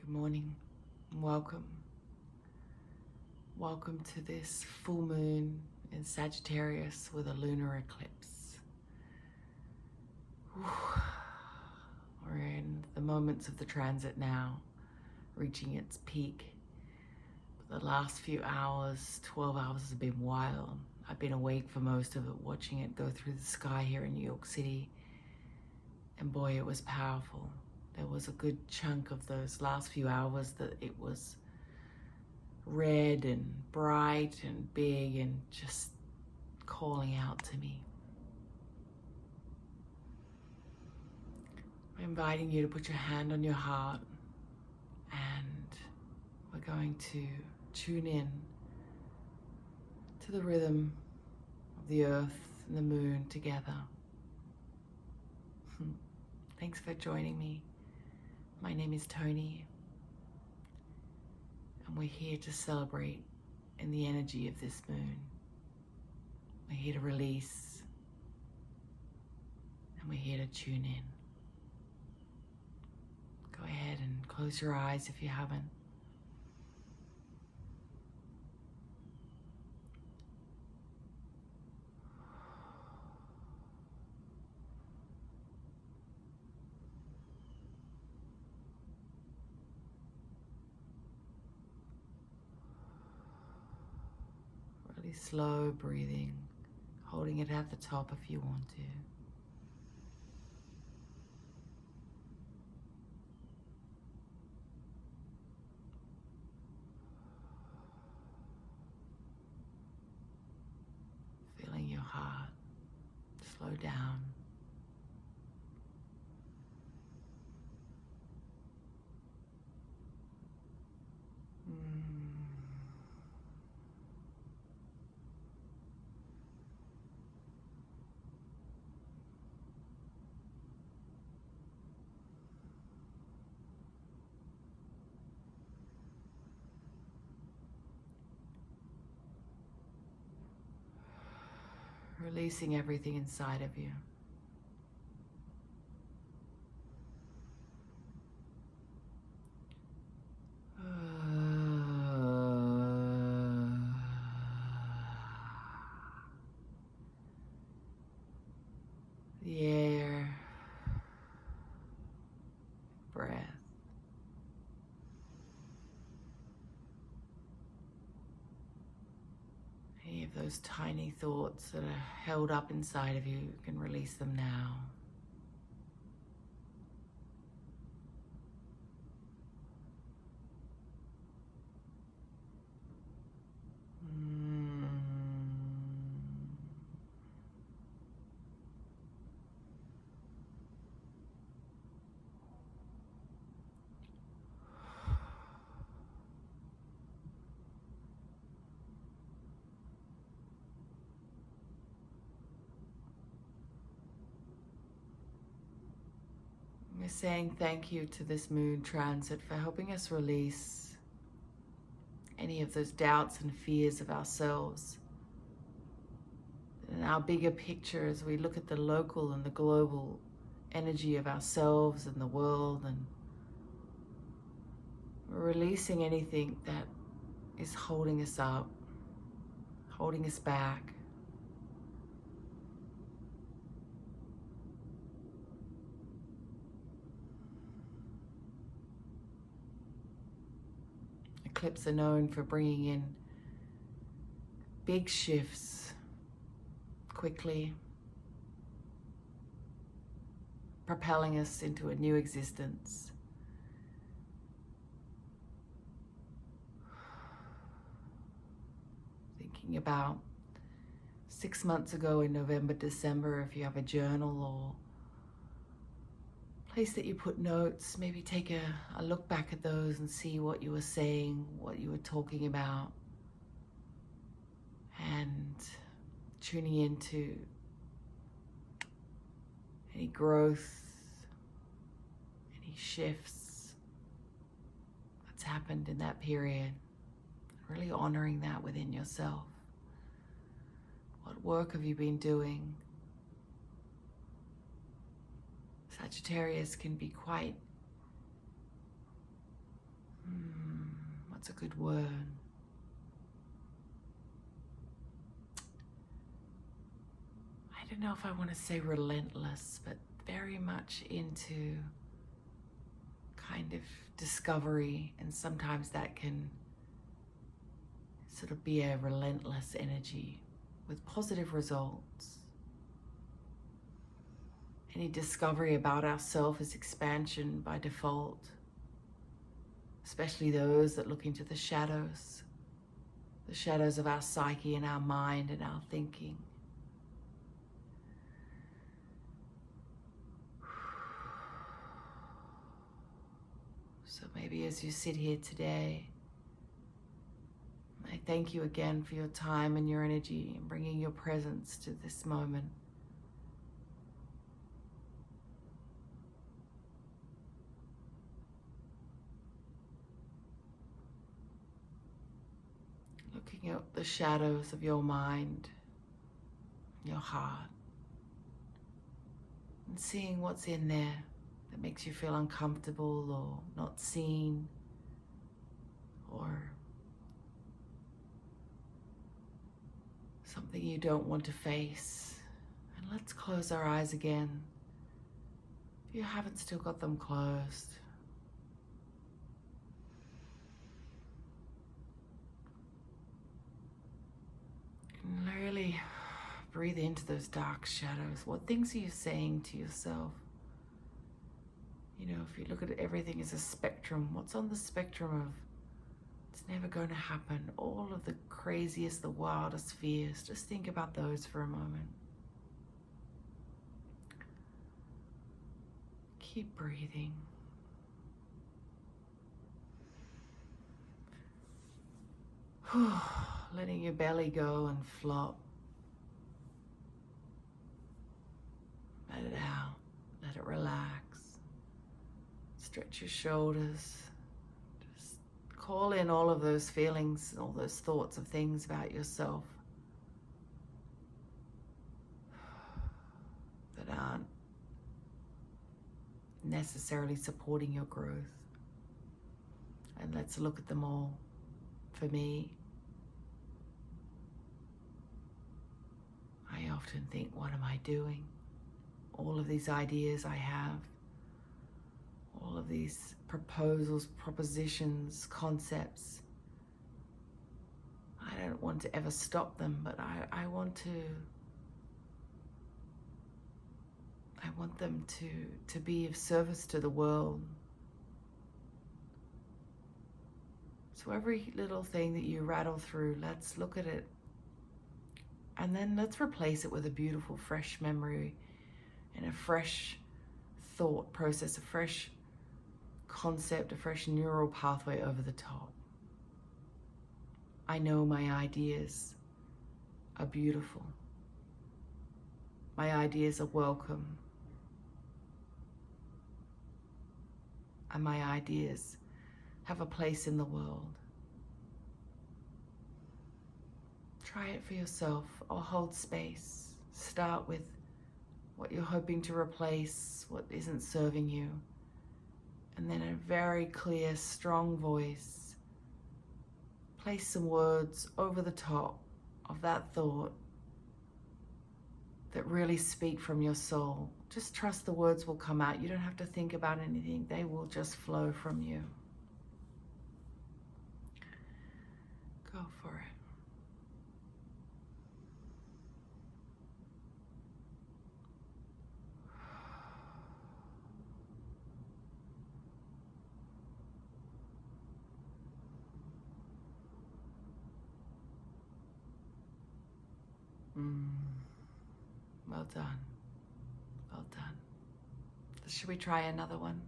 Good morning and welcome. Welcome to this full moon in Sagittarius with a lunar eclipse. We're in the moments of the transit now, reaching its peak. But the last few hours, 12 hours, has been wild. I've been awake for most of it, watching it go through the sky here in New York City. And boy, it was powerful. There was a good chunk of those last few hours that it was red and bright and big and just calling out to me. I'm inviting you to put your hand on your heart, and we're going to tune in to the rhythm of the earth and the moon together. Thanks for joining me. My name is Toni, and we're here to celebrate in the energy of this moon. We're here to release, and we're here to tune in. Go ahead and close your eyes if you haven't. Really slow breathing, holding it at the top if you want to. Feeling your heart slow down. Releasing everything inside of you. The air, breath. Any of those tiny thoughts that are held up inside of you, you can release them now. We're saying thank you to this moon transit for helping us release any of those doubts and fears of ourselves. In our bigger picture, as we look at the local and the global energy of ourselves and the world, and we're releasing anything that is holding us up, holding us back. Eclipses are known for bringing in big shifts quickly, propelling us into a new existence. Thinking about 6 months ago in November, December, if you have a journal or place that you put notes, maybe take a look back at those and see what you were saying, what you were talking about, and tuning into any growth, any shifts that's happened in that period. Really honoring that within yourself. What work have you been doing? Sagittarius can be quite What's a good word? I don't know if I want to say relentless, but very much into kind of discovery, and sometimes that can sort of be a relentless energy with positive results. Any discovery about ourselves is expansion by default, especially those that look into the shadows of our psyche and our mind and our thinking. So maybe as you sit here today, I thank you again for your time and your energy and bringing your presence to this moment. Looking at the shadows of your mind, your heart, and seeing what's in there that makes you feel uncomfortable or not seen, or something you don't want to face. And let's close our eyes again. If you haven't still got them closed. And really breathe into those dark shadows. What things are you saying to yourself? You know, if you look at everything as a spectrum, what's on the spectrum of it's never going to happen? All of the craziest, the wildest fears. Just think about those for a moment. Keep breathing. Letting your belly go and flop. Let it out. Let it relax. Stretch your shoulders. Just call in all of those feelings, all those thoughts of things about yourself that aren't necessarily supporting your growth. And let's look at them all. For me, I often think, what am I doing? All of these ideas I have, all of these proposals, propositions, concepts, I don't want to ever stop them, but I want them to be of service to the world. So every little thing that you rattle through, let's look at it and then let's replace it with a beautiful fresh memory and a fresh thought process, a fresh concept, a fresh neural pathway over the top. I know my ideas are beautiful. My ideas are welcome. And my ideas have a place in the world. Try it for yourself or hold space. Start with what you're hoping to replace, what isn't serving you. And then a very clear, strong voice. Place some words over the top of that thought that really speak from your soul. Just trust the words will come out. You don't have to think about anything. They will just flow from you. Go for it. Well done. Well done. Should we try another one?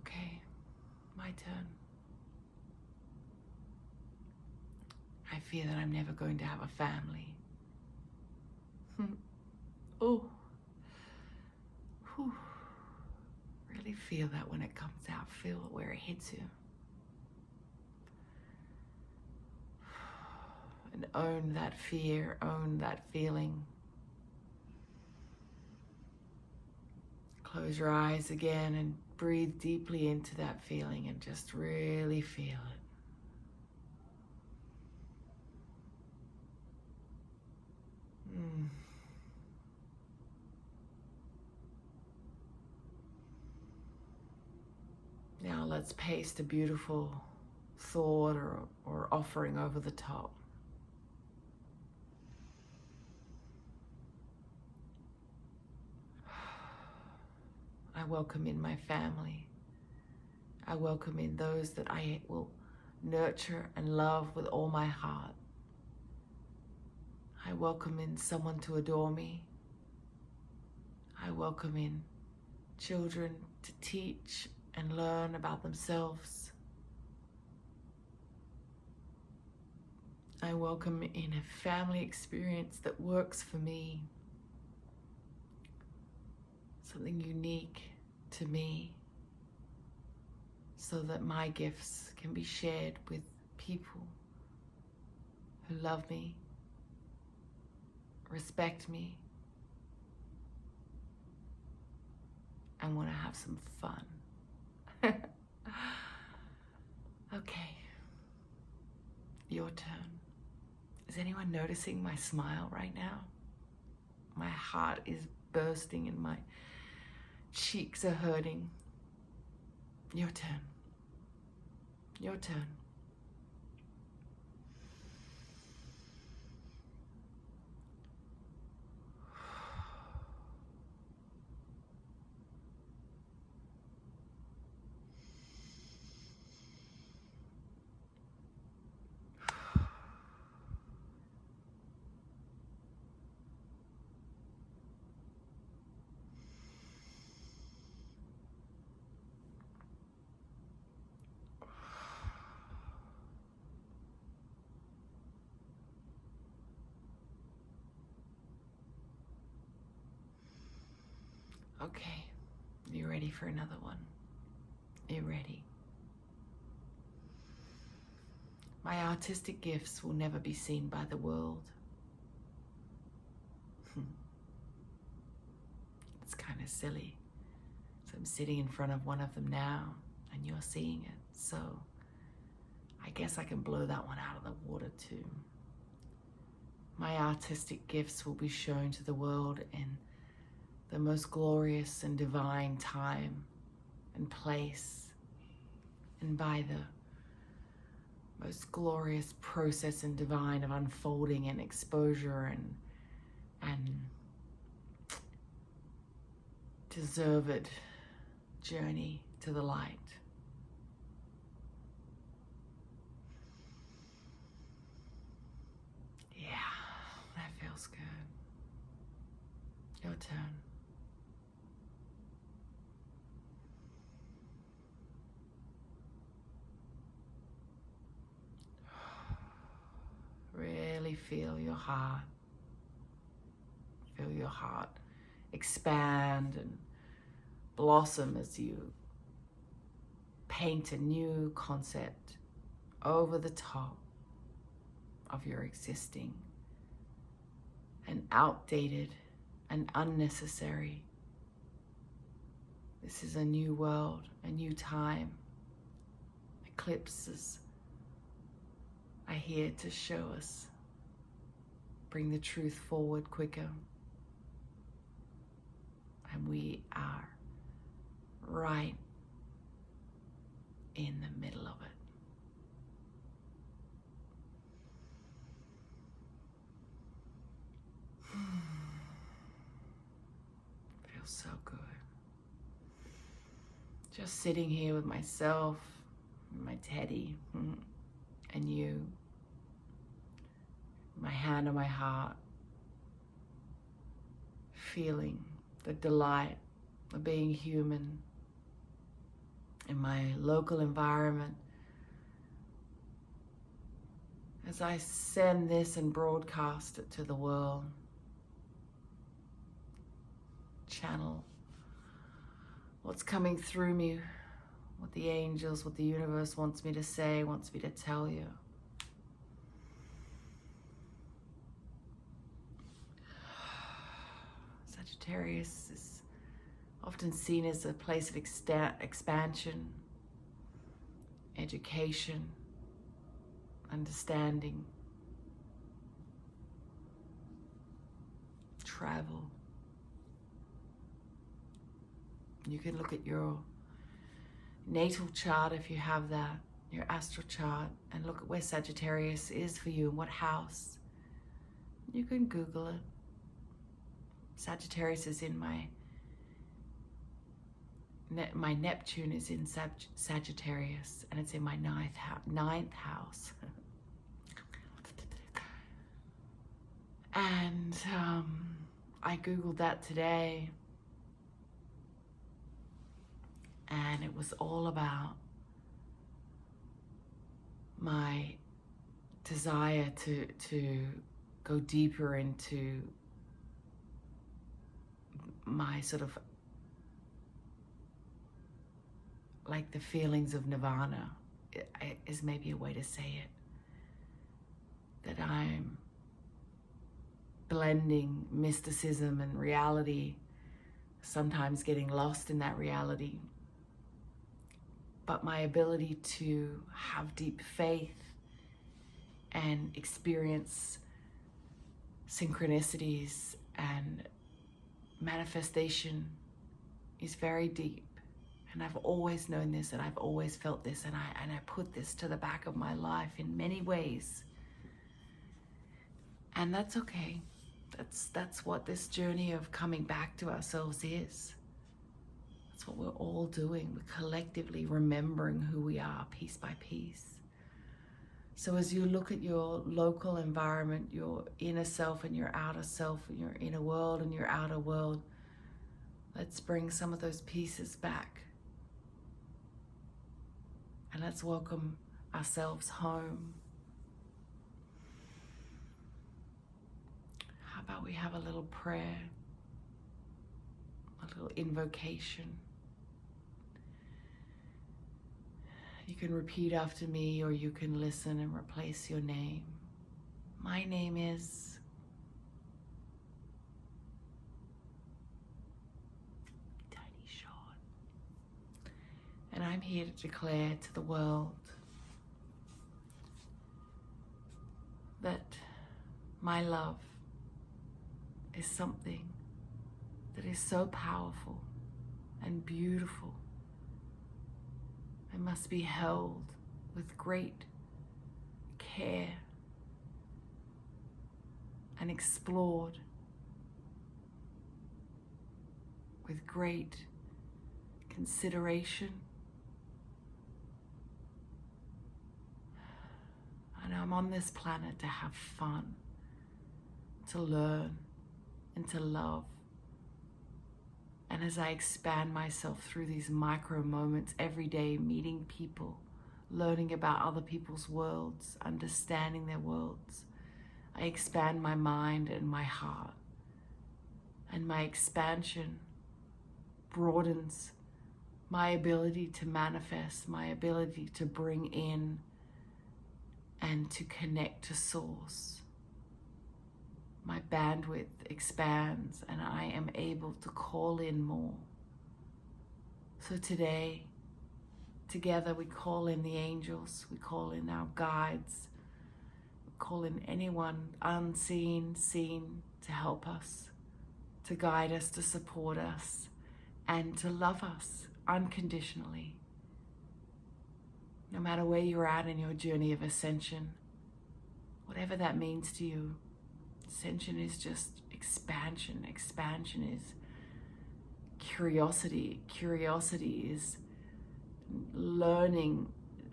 Okay, my turn. I fear that I'm never going to have a family. Oh. Whew. Really feel that when it comes out. Feel it where it hits you. And own that fear, own that feeling. Close your eyes again and breathe deeply into that feeling and just really feel it. Now let's paste a beautiful thought or offering over the top. I welcome in my family. I welcome in those that I will nurture and love with all my heart. I welcome in someone to adore me. I welcome in children to teach and learn about themselves. I welcome in a family experience that works for me, something unique to me, so that my gifts can be shared with people who love me, respect me, and want to have some fun. Okay, your turn. Is anyone noticing my smile right now? My heart is bursting and my cheeks are hurting. Your turn. Your turn. Okay, you ready for another one? You ready? My artistic gifts will never be seen by the world. It's kind of silly. So I'm sitting in front of one of them now, and you're seeing it. So I guess I can blow that one out of the water too. My artistic gifts will be shown to the world in the most glorious and divine time and place, and by the most glorious process and divine of unfolding and exposure and deserved journey to the light. Yeah, that feels good. Your turn. Really feel your heart. Feel your heart expand and blossom as you paint a new concept over the top of your existing and outdated and unnecessary. This is a new world, a new time. Eclipses are here to show us, bring the truth forward quicker. And we are right in the middle of it. Feels so good. Just sitting here with myself, my teddy, and you. My hand on my heart, feeling the delight of being human in my local environment. As I send this and broadcast it to the world, channel what's coming through me, what the angels, what the universe wants me to say, wants me to tell you. Sagittarius is often seen as a place of expansion, education, understanding, travel. You can look at your natal chart if you have that, your astral chart, and look at where Sagittarius is for you and what house. You can Google it. Sagittarius is in my Neptune is in Sagittarius, and it's in my ninth house. And I Googled that today, and it was all about my desire to go deeper into my sort of like the feelings of nirvana is maybe a way to say it. That I'm blending mysticism and reality, sometimes getting lost in that reality. But my ability to have deep faith and experience synchronicities and manifestation is very deep. And I've always known this, and I've always felt this, and I put this to the back of my life in many ways. And that's okay. That's what this journey of coming back to ourselves is. That's what we're all doing. We're collectively remembering who we are piece by piece. So as you look at your local environment, your inner self and your outer self, and your inner world and your outer world, let's bring some of those pieces back. And let's welcome ourselves home. How about we have a little prayer, a little invocation. You can repeat after me, or you can listen and replace your name. My name is Toni Shawn, and I'm here to declare to the world that my love is something that is so powerful and beautiful and must be held with great care and explored with great consideration. And I'm on this planet to have fun, to learn, and to love. And as I expand myself through these micro moments every day, meeting people, learning about other people's worlds, understanding their worlds, I expand my mind and my heart. And my expansion broadens my ability to manifest, my ability to bring in and to connect to source. My bandwidth expands and I am able to call in more. So today, together we call in the angels, we call in our guides, we call in anyone unseen, seen to help us, to guide us, to support us, and to love us unconditionally. No matter where you're at in your journey of ascension, whatever that means to you, ascension is just expansion. Expansion is curiosity. Curiosity is learning.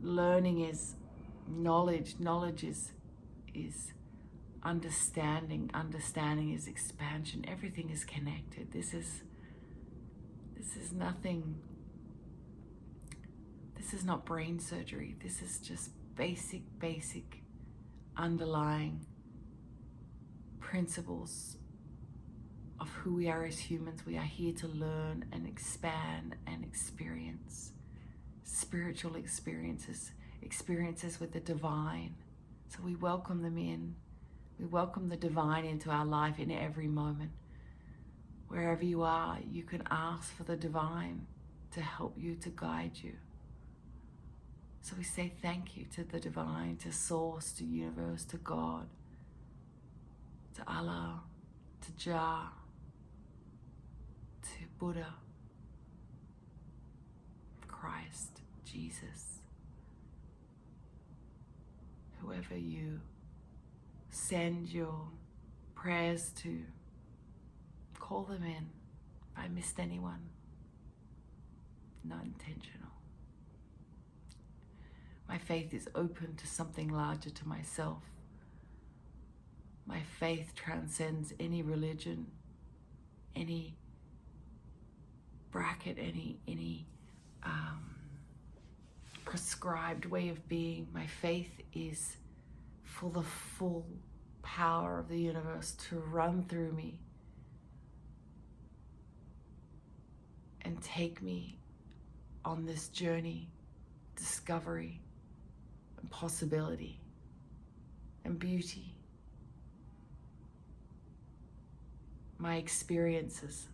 Learning is knowledge. Knowledge is understanding. Understanding is expansion. Everything is connected. This is nothing. This is not brain surgery. This is just basic underlying principles of who we are as humans. We are here to learn and expand and experience spiritual experiences with the divine. So we welcome them in. We welcome the divine into our life in every moment. Wherever you are, you can ask for the divine to help you, to guide you. So we say thank you to the divine, to Source, to Universe, to God, to Allah, to Jah, to Buddha, Christ, Jesus. Whoever you send your prayers to, call them in. If I missed anyone, not intentional. My faith is open to something larger, to myself. My faith transcends any religion, any bracket, any prescribed way of being. My faith is for the full power of the universe to run through me and take me on this journey, discovery, and possibility, and beauty. My experiences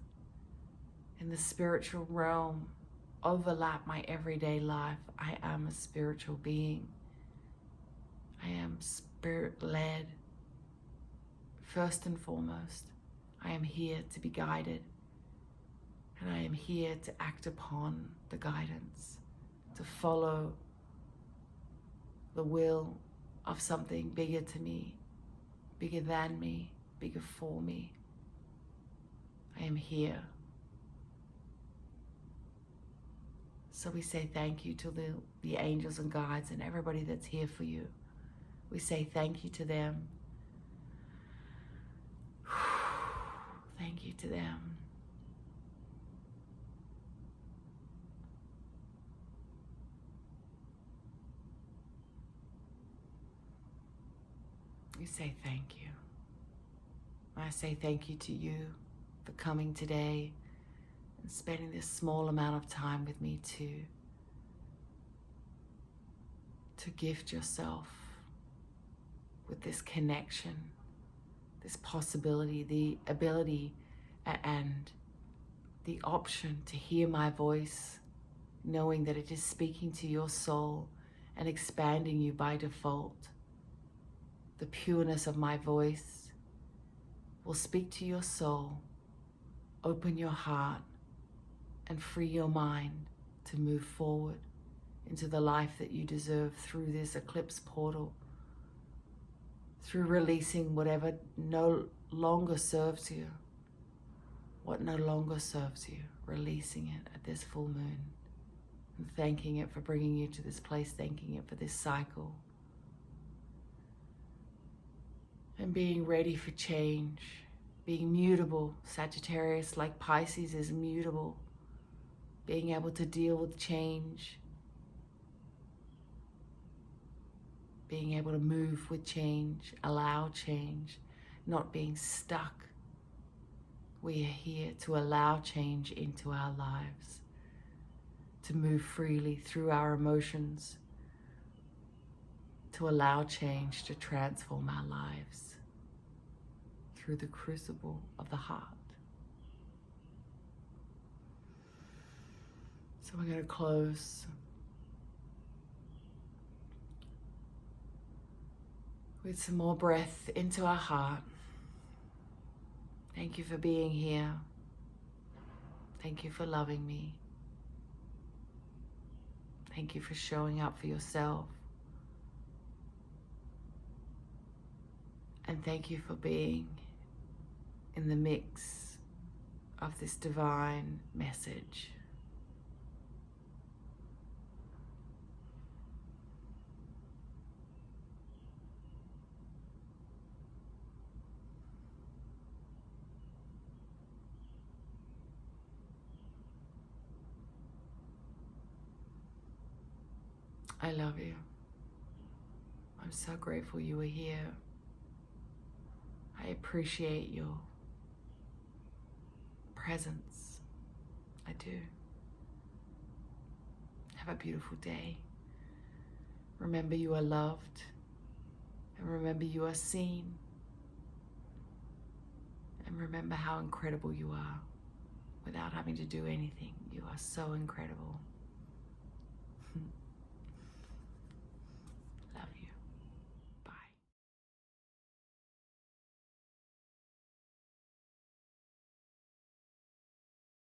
in the spiritual realm overlap my everyday life. I am a spiritual being. I am spirit-led. First and foremost, I am here to be guided, and I am here to act upon the guidance, to follow the will of something bigger to me, bigger than me, bigger for me. I am here. So we say thank you to the angels and guides and everybody that's here for you. We say thank you to them. Thank you to them. We say thank you. I say thank you to you for coming today and spending this small amount of time with me to gift yourself with this connection, this possibility, the ability and the option to hear my voice, knowing that it is speaking to your soul and expanding you by default. The pureness of my voice will speak to your soul, open your heart, and free your mind to move forward into the life that you deserve through this eclipse portal, through releasing whatever no longer serves you, what no longer serves you, releasing it at this full moon, and thanking it for bringing you to this place, thanking it for this cycle, and being ready for change, being mutable. Sagittarius, like Pisces, is mutable, being able to deal with change, being able to move with change, allow change, not being stuck. We are here to allow change into our lives, to move freely through our emotions, to allow change to transform our lives through the crucible of the heart. So we're going to close with some more breath into our heart. Thank you for being here. Thank you for loving me. Thank you for showing up for yourself. And thank you for being in the mix of this divine message. I love you. I'm so grateful you were here. I appreciate your presence. I do. Have a beautiful day. Remember you are loved, and remember you are seen. And And remember how incredible you are without having to do anything. You are so incredible.